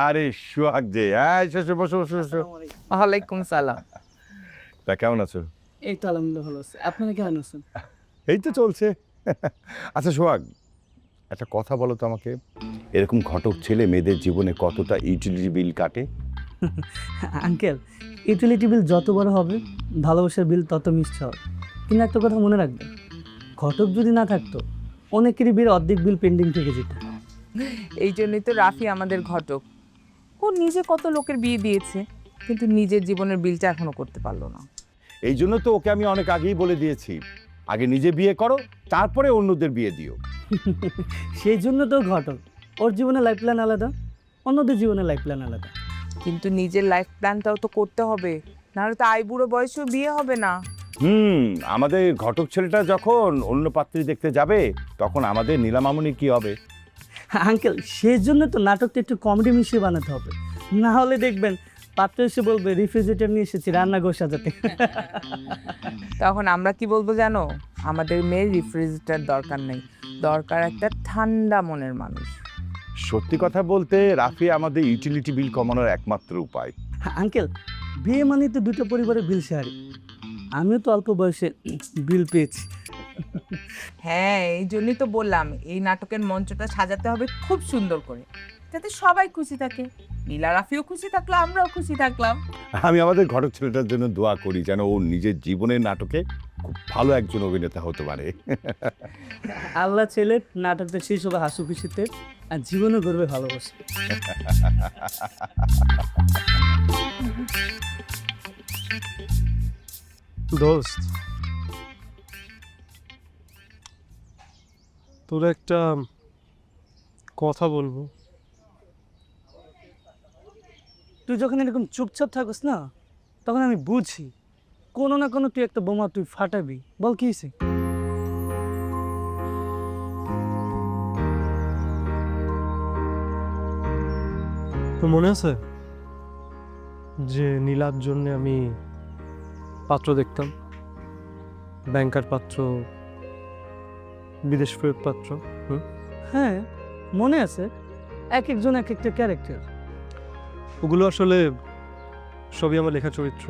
আরে সোহাগ যে, এসো এসো, বসো বসো বসো। ওয়ালাইকুম সালাম। তা কেমন আছো? এই তো আলহামদুলিল্লাহ ভালো আছে, আপনারা কেমন আছেন? এই তো চলছে। আচ্ছা সোহাগ, একটা কথা বলো তো আমাকে, এরকম ঘটক ছেলে মেয়েদের জীবনে কতটা ইউটিলিটি বিল কাটে? আঙ্কেল, ইউটিলিটি বিল যত বড় হবে, ভালোবাসার বিল তত মিষ্টি হবে। কিন্তু একটা কথা মনে রাখবেন, ঘটক যদি না থাকতো, অনেকেরই বিল অর্ধেক বিল পেন্ডিং থেকে যেত। এই জন্যই তো রাফি আমাদের ঘটক। ও নিজে কত লোকের বিয়ে দিয়েছে, কিন্তু নিজের জীবনের বিলটা এখনো করতে পারলো না। এই জন্য তো ওকে আমি অনেক আগেই বলে দিয়েছি, আগে নিজে বিয়ে করো, তারপরে অন্যদের বিয়ে দিও। সেই জন্য তো ঘটক, ওর জীবনে লাইফ প্ল্যান আলাদা, অন্যদের জীবনে লাইফ প্ল্যান আলাদা। কিন্তু নিজের লাইফ প্ল্যানটাও তো করতে হবে, নাহলে তো বুড়ো বয়সেও বিয়ে হবে না। আমাদের ঘটক ছেলেটা যখন অন্য পাত্রী দেখতে যাবে, তখন আমাদের নীলামামনি কি হবে? আঙ্কেল, সেই জন্য তো নাটকটা একটু কমেডি মিশিয়ে বানাতে হবে, না হলে দেখবেন পাত্র এসে বলবে রেফ্রিজারেটর নিয়ে এসেছি রান্নাঘর সাজাতে। তখন আমরা কি বলবো জানো? আমাদের মেয়ের রেফ্রিজারেটর দরকার নেই, দরকার একটা ঠান্ডা মনের মানুষ। সত্যি কথা বলতে রাফি আমাদের ইউটিলিটি বিল কমানোর একমাত্র উপায়। আঙ্কেল, বিয়ে মানে তো দুটো পরিবারের বিল শেয়ারি, আমিও তো অল্প বয়সে বিল পেয়েছি। হ্যাঁ, এই জন্যই তো বললাম এই নাটকের মঞ্চটা সাজাতে হবে খুব সুন্দর করে, যাতে সবাই খুশি থাকে। নীলা রাফিও খুশি থাকলো, আমরাও খুশি থাকলাম। আমি আমাদের ঘটক ছেলেটার জন্য দোয়া করি যেন ও নিজের জীবনের নাটকে খুব ভালো একজন অভিনেতা হতে পারে। আল্লাহ ছেলের নাটকটা শেষ হবে হাসু খুশিতে, আর জীবনও করবে ভালোবাসে। দোস্ত, তোর একটা কথা বলবো। তুই যখন এরকম চুপচাপ থাকিস না, তখন আমি বুঝি কোনো না কোনো তুই একটা বোমা তুই ফাটাবি। বল কি হয়েছে? তোর মনে আছে যে নীলার জন্য আমি পাত্র দেখতাম, ব্যাংকার পাত্র, বিদেশ ফেরত পাত্র? হ্যাঁ মনে আছে, এক একজন এক একটা ক্যারেক্টার। ওগুলো আসলে সবই আমার লেখা চরিত্র,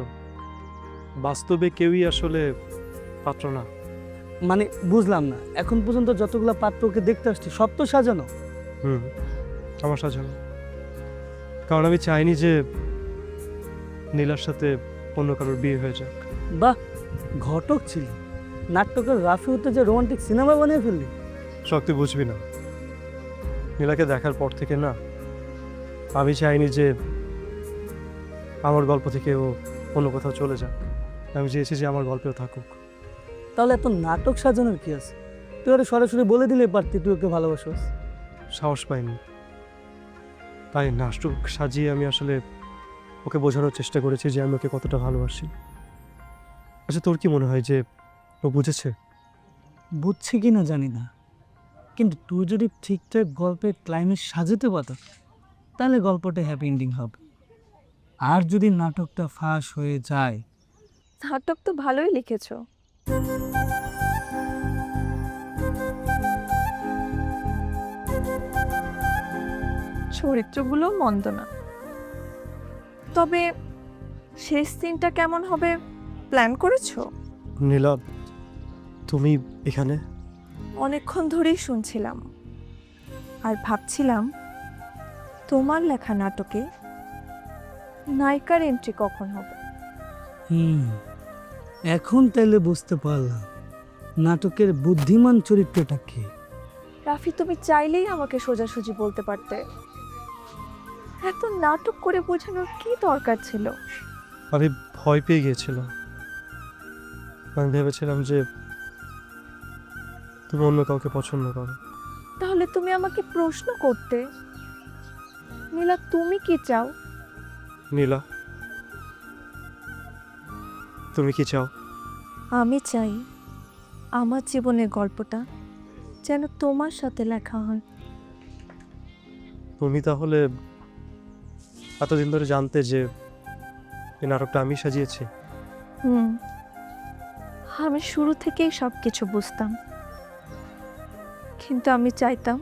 বাস্তবে কেউই আসলে পাত্র না। মানে বুঝলাম না, এখন পর্যন্ত যতগুলো পাত্রকে দেখতে আসছি সব তো সাজানো। আমার সাজানো, কারণ আমি চাইনি যে নীলার সাথে অন্য কারোর বিয়ে হয়ে যাক। বাহ, ঘটক ছিলি, নাটকের রাফি হতে যে রোমান্টিক সিনেমা বানিয়ে ফেললি। শক্তি বুঝবি না, নীলাকে দেখার পর থেকে না, আমি চাইনি যে আমার গল্প থেকে ও অন্য কোথাও চলে যাক। আমি চেয়েছি যে আমার গল্পেও থাকুক। তাহলে এত নাটক সাজানোর কি আছে? তুই ওরা সরাসরি বলে দিলে পারতি তুই ওকে ভালোবাসোস। সাহস পাইনি, তাই নাটক সাজিয়ে আমি আসলে ওকে বোঝানোর চেষ্টা করেছি যে আমি ওকে কতটা ভালোবাসি। আচ্ছা, তোর কি মনে হয় যে ও বুঝেছে? বুঝছে কি না জানি না, কিন্তু তুই যদি ঠিকঠাক গল্পের ক্লাইম্যাক্স সাজাতে পারত, তাহলে গল্পটা হ্যাপি এন্ডিং হবে। আর যদি নাটকটা ফাঁস হয়ে যায়, নাটক তো ভালোই লিখেছো। চরিত্রগুলো মন্দ না, তবে শেষ সিনটা কেমন হবে প্ল্যান করেছো? নীলা, তুমি এখানে? অনেকক্ষণ ধরেই শুনছিলাম আর ভাবছিলাম তোমার লেখা নাটকে নায়িকার এন্ট্রি কখন হবে। এখন তাইলে বুঝতে পারলাম নাটকের বুদ্ধিমান চরিত্রটা কি। রাফি, তুমি চাইলেই আমাকে সোজাসুজি বলতে পারতে, এত নাটক করে বোঝানোর কি দরকার ছিল? আমি ভয় পেয়ে গিয়েছিলাম, আমি ভেবেছিলাম যে তুমি অন্য কাউকে পছন্দ করো। তাহলে তুমি আমাকে প্রশ্ন করতে, নীলা তুমি কি চাও? নীলা, তুমি কি চাও? আমি চাই আমার জীবনের গল্পটা যেন তোমার সাথে লেখা হয়। তুমি তাহলে এতদিন ধরে জানতে যে এই নাটকটা আমি সাজিয়েছি? আমি শুরু থেকেই সব কিছু বুঝতাম, কিন্তু আমি চাইতাম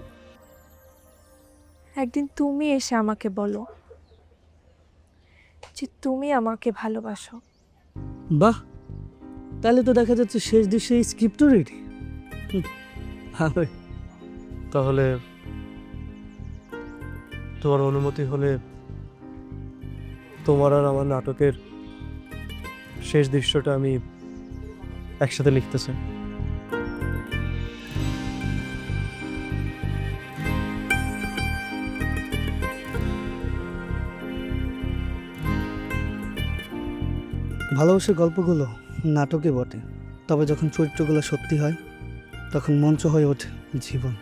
একদিন তুমি এসে আমাকে বলো যে তুমি আমাকে ভালোবাসো। বাহ, তাহলে তো দেখা যাচ্ছে শেষ দৃশ্যে স্ক্রিপ্টও রেডি। তাহলে তোমার অনুমতি হলে তোমার আর আমার নাটকের শেষ দৃশ্যটা আমি একসাথে লিখতে চাই। ভালোবাসার গল্পগুলো নাটকে বটে, তবে যখন চরিত্রগুলো সত্যি হয় তখন মঞ্চ হয়ে ওঠে জীবন।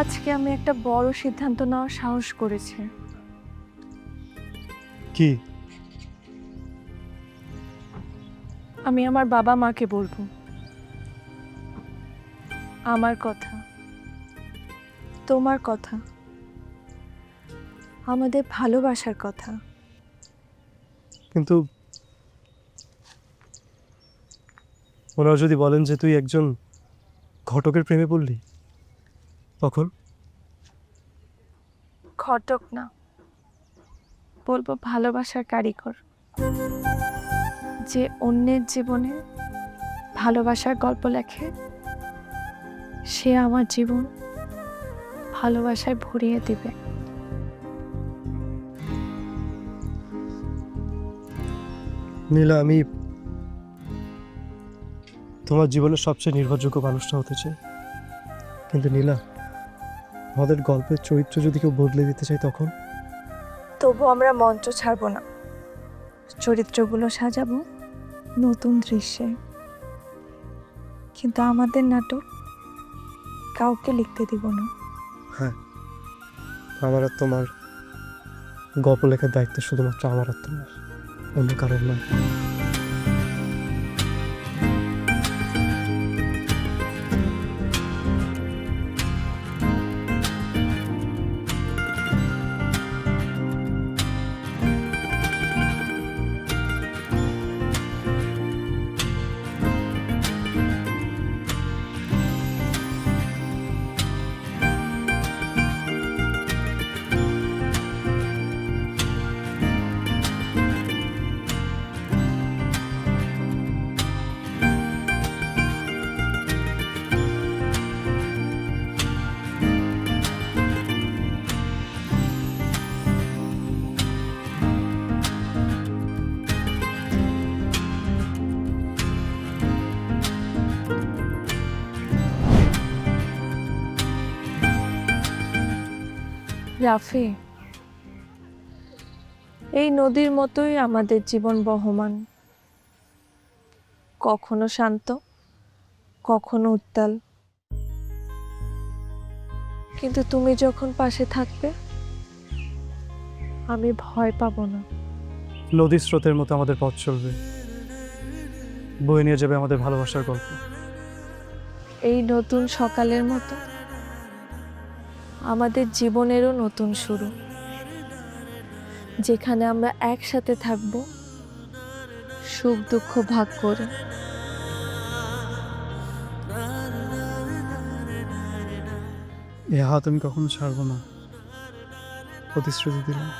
আজকে আমি একটা বড় সিদ্ধান্ত নেওয়ার সাহস করেছি। কি? আমি আমার বাবা মাকে বলবো আমার কথা, তোমার কথা, আমাদের ভালোবাসার কথা। কিন্তু ওনারা যদি বলেন যে তুই একজন ঘটকের প্রেমে পড়লি, তখন? ঘটক না, বলবো ভালোবাসার কারিগর, যে অন্যের জীবনে ভালোবাসার গল্প লেখে, সে আমার জীবন ভালোবাসায় ভরিয়ে দিবে। নীলা, আমি তোমার জীবনের সবচেয়ে নির্ভরযোগ্য মানুষটা হতে চাই, কিন্তু নীলা, আমাদের গল্পের চরিত্র যদি কেউ বদলে দিতে চাই তখন? তবু আমরা মঞ্চ ছাড়বো না, চরিত্রগুলো সাজাবো নতুন দৃশ্যে, কিন্তু আমাদের নাটক কাউকে লিখতে দিব না। হ্যাঁ, আমার আর তোমার গল্প লেখার দায়িত্ব শুধুমাত্র আমার আর তোমার, অন্য কারণ নয়। রাফি, এই নদীর মতোই আমাদের জীবন বহমান, কখনো শান্ত, কখনো উত্তাল, কিন্তু তুমি যখন পাশে থাকবে আমি ভয় পাবো না। নদীর স্রোতের মতো আমাদের পথ চলবে, বয়ে নিয়ে যাবে আমাদের ভালোবাসার গল্প। এই নতুন সকালের মতো আমাদের জীবনেরও নতুন শুরু, যেখানে আমরা একসাথে থাকব, সুখ দুঃখ ভাগ করে। এ হাত আমি কখনো ছাড়বো না, প্রতিশ্রুতি দিলাম।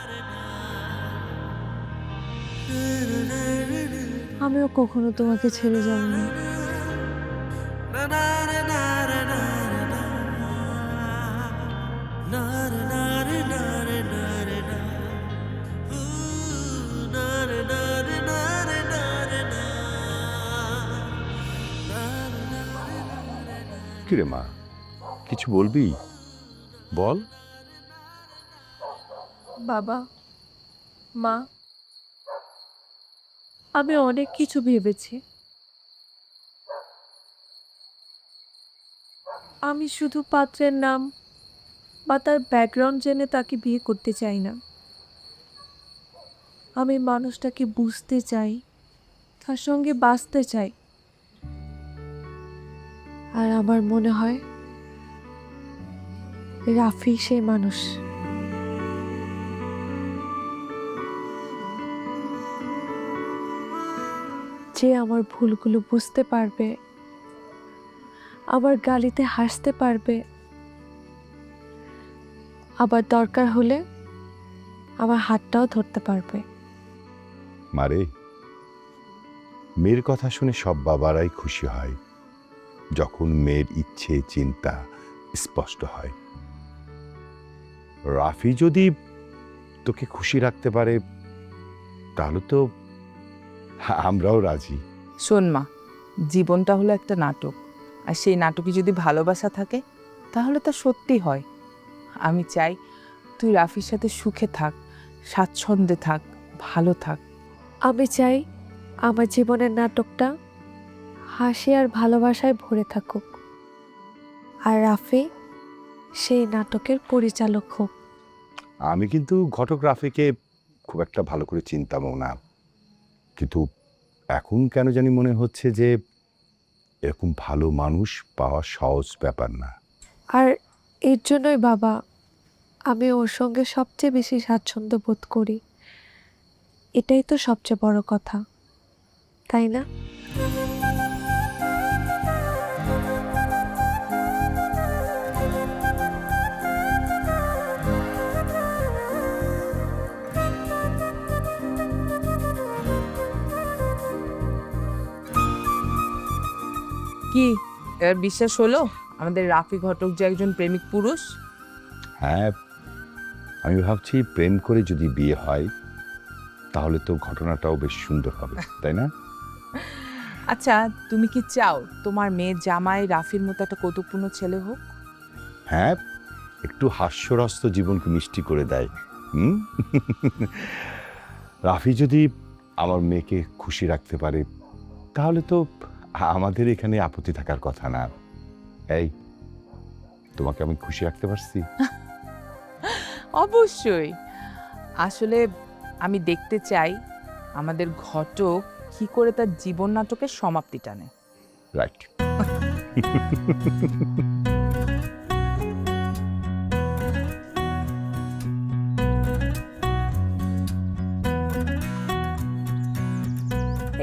আমিও কখনো তোমাকে ছেড়ে যাব না। কিরে মা, কিছু বলবি? বল। বাবা, মা, আমি অনেক কিছু ভেবেছি। আমি শুধু পাত্রের নাম বা তার ব্যাকগ্রাউন্ড জেনে তাকে বিয়ে করতে চাই না। আমি মানুষটাকে বুঝতে চাই, তার সঙ্গে বাঁচতে চাই। আর আমার মনে হয় রাফি সেই মানুষ। যে আমার ভুলগুলো বুঝতে পারবে, আমার গালিতে হাসতে পারবে, আবার দরকার হলে আমার হাতটাও ধরতে পারবে। মারে, মেয়ের কথা শুনে সব বাবারাই খুশি হয় যখন মেয়ের ইচ্ছে চিন্তা স্পষ্ট হয়। রাফি যদি তোকে খুশি রাখতে পারে তাহলে তো আমরাও রাজি। শোন মা, জীবনটা হলো একটা নাটক, আর সেই নাটকে যদি ভালোবাসা থাকে তাহলে তা সত্যি হয়। আমি চাই তুই রাফির সাথে সুখে থাক, স্বাচ্ছন্দ্যে থাক, ভালো থাক। আমি চাই আমার জীবনের নাটকটা হাসি আর ভালোবাসায় ভরে থাকুক, আর রাফি সেই নাটকের পরিচালক হোক। আমি কিন্তু ঘটক রাফিকে খুব একটা ভালো করে চিনতামও না, কিন্তু এখন কেন জানি মনে হচ্ছে যে এরকম ভালো মানুষ পাওয়া সহজ ব্যাপার না। আর এর জন্যই বাবা আমি ওর সঙ্গে সবচেয়ে বেশি স্বাচ্ছন্দ্য বোধ করি। এটাই তো সবচেয়ে বড় কথা, তাই না? কি এবার বিশ্বাস হলো আমাদের রাফি ঘটক যে একজন প্রেমিক পুরুষ? হ্যাঁ, আমি ভাবছি প্রেম করে যদি বিয়ে হয় তাহলে তো ঘটনাটাও বেশ সুন্দর হবে, তাই না? আচ্ছা, তুমি কি চাও তোমার মেয়ের জামাই রাফির মতো একটা কৌতুকপূর্ণ ছেলে হোক? হ্যাঁ, একটু হাস্যরস্ত জীবনকে মিষ্টি করে দেয়। হুম রাফি যদি আমার মেয়েকে খুশি রাখতে পারে তাহলে তো আমাদের এখানে আপত্তি থাকার কথা না। এই, তোমাকে আমি খুশি রাখতে পারছি? অবশ্যই। আসলে আমি দেখতে চাই আমাদের ঘটক কি করে তার জীবন নাটকের সমাপ্তি টানে। রাইট।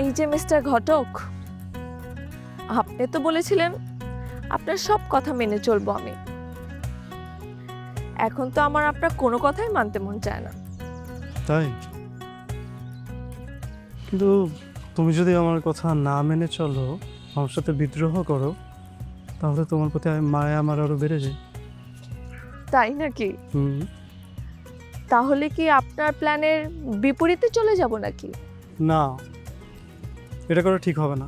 এই যে মিস্টার ঘটক, আপনি তো বলেছিলেন আপনার সব কথা মেনে চলবো আমি। এখন তো আমার আপনার কোনো কথাই মানতে মন চায় না। তাই? কিন্তু তুমি যদি আমার কথা না মেনে চলো, আমার সাথে বিদ্রোহ করো, তাহলে তোমার প্রতি মায়া আমার আরো বেড়ে যায়। তাই নাকি? হুম। তাহলে কি আপনার প্ল্যানের বিপরীতে চলে যাব নাকি? না, এটা করা ঠিক হবে না।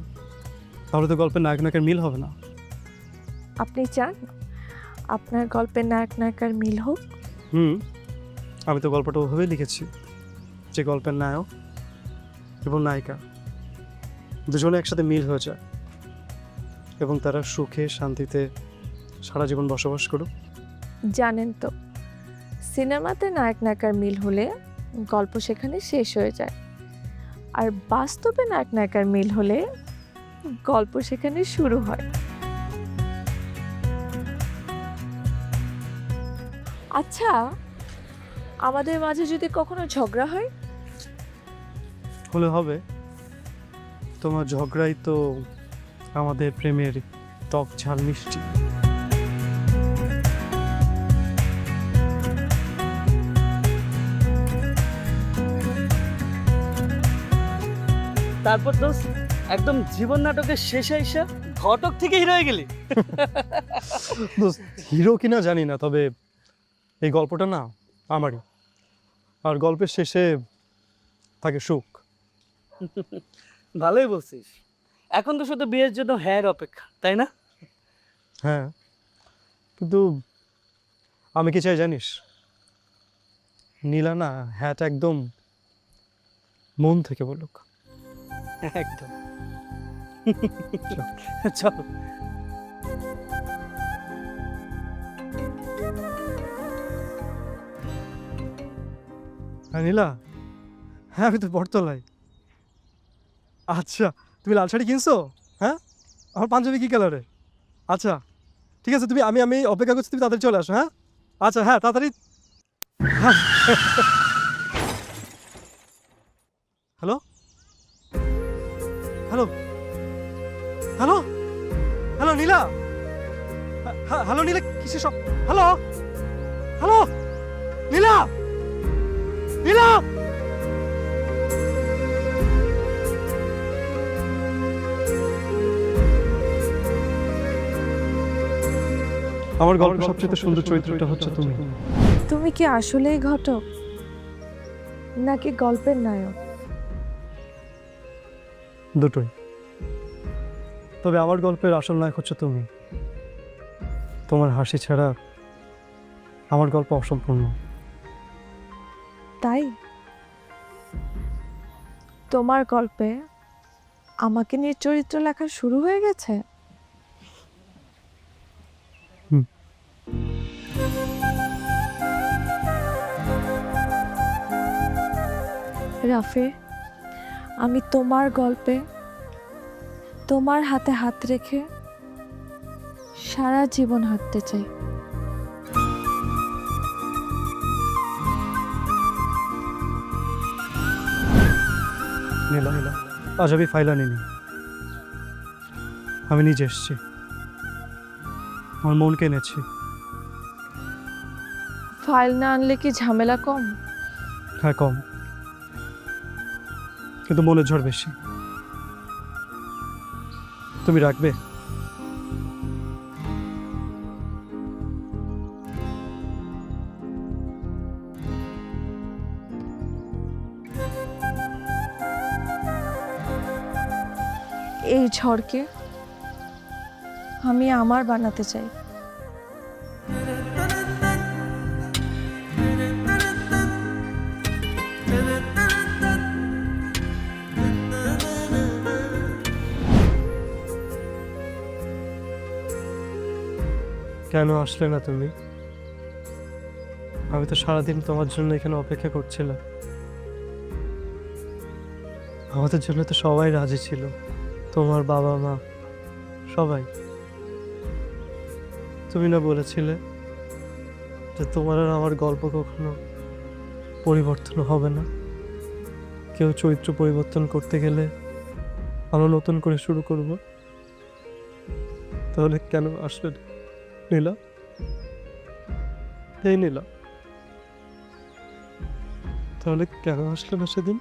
তাহলে তো গল্পের নায়ক নায়কের মিল হবে না। আপনি চান আপনার গল্পের নায়ক নায়িকার মিল হোক? হুম, আমি তো গল্পটা ওভাবেই লিখেছি যে গল্পের নায়ক এবং নায়িকা দুজনে একসাথে মিল হয়ে যায় এবং তারা সুখে শান্তিতে সারা জীবন বসবাস করুক। জানেন তো, সিনেমাতে নায়ক নায়িকার মিল হলে গল্প সেখানে শেষ হয়ে যায়, আর বাস্তবে নায়ক নায়িকার মিল হলে গল্প সেখানে শুরু হয়। আচ্ছা, আমাদের মাঝে যদি কখনো ঝগড়া হয়? হলে হবে। তোমার ঝগড়াই তো আমাদের প্রেমের টক ঝাল মিষ্টি। তারপর দোস্ত একদম জীবন নাটকের শেষে এসে ঘটক থেকে হিরো হয়ে গেলি। দোস্ত, হিরো কিনা জানি না, তবে এই গল্পটা না আমারই, আর গল্পের শেষে থাকে সুখ। ভালোই বলছিস। এখন তো শুধু বিয়ের জন্য হ্যাঁ অপেক্ষা, তাই না? হ্যাঁ, কিন্তু আমি কি চাই জানিস? নীলা না হ্যাঁটা একদম মন থেকে বলুক। একদম। চল। হ্যাঁ নীলা, হ্যাঁ আমি তো বটতলায়। আচ্ছা, তুমি লাল শাড়ি কিনছো? হ্যাঁ, আমার পাঞ্জাবি কী কালারে? আচ্ছা ঠিক আছে, তুমি আমি আমি অপেক্ষা করছি, তুমি তাড়াতাড়ি চলে আসো। হ্যাঁ আচ্ছা, হ্যাঁ তাড়াতাড়ি। হ্যালো হ্যালো হ্যালো হ্যালো নীলা, হ্যালো নীলা, কিসে সব? হ্যালো হ্যালো নীলা, নীলা। আমার গল্পের সবচেয়ে সুন্দর চরিত্রটা হচ্ছে তুমি। তুমি কি আসলেই ঘটক নাকি গল্পের নায়ক? দুটোই। তবে আমার গল্পের আসল নায়ক হচ্ছে তুমি। তোমার হাসি ছাড়া আমার গল্প অসম্পূর্ণ। তাই তোমার গল্পে আমাকে নিয়ে চরিত্র লেখা শুরু হয়ে গেছে? হুম। রাফি, আমি তোমার গল্পে তোমার হাতে হাত রেখে সারা জীবন হাঁটতে চাই। নীলা, আজ আমি ফাইল আনিনি, আমি নিজে এসেছি। আমার মনকে এনেছি। ফাইল না আনলে কি ঝামেলা কম? হ্যাঁ, কম, কিন্তু মনের ঝড় বেশি। তুমি রাখবে? এই ঝড়কে আমি আমার বানাতে চাই। কেন আসলে না তুমি? আমি তো সারাদিন তোমার জন্য এখানে অপেক্ষা করছিলাম। আমাদের জন্য তো সবাই রাজি ছিল, তোমার বাবা মা সবাই। তুমি না বলেছিলে যে তোমার আর আমার গল্প কখনো পরিবর্তন হবে না? কেউ চরিত্র পরিবর্তন করতে গেলে আমরা নতুন করে শুরু করব। তাহলে কেন আসলে না নীলা? এই নীলা, তাহলে কেন আসলে না সেদিন?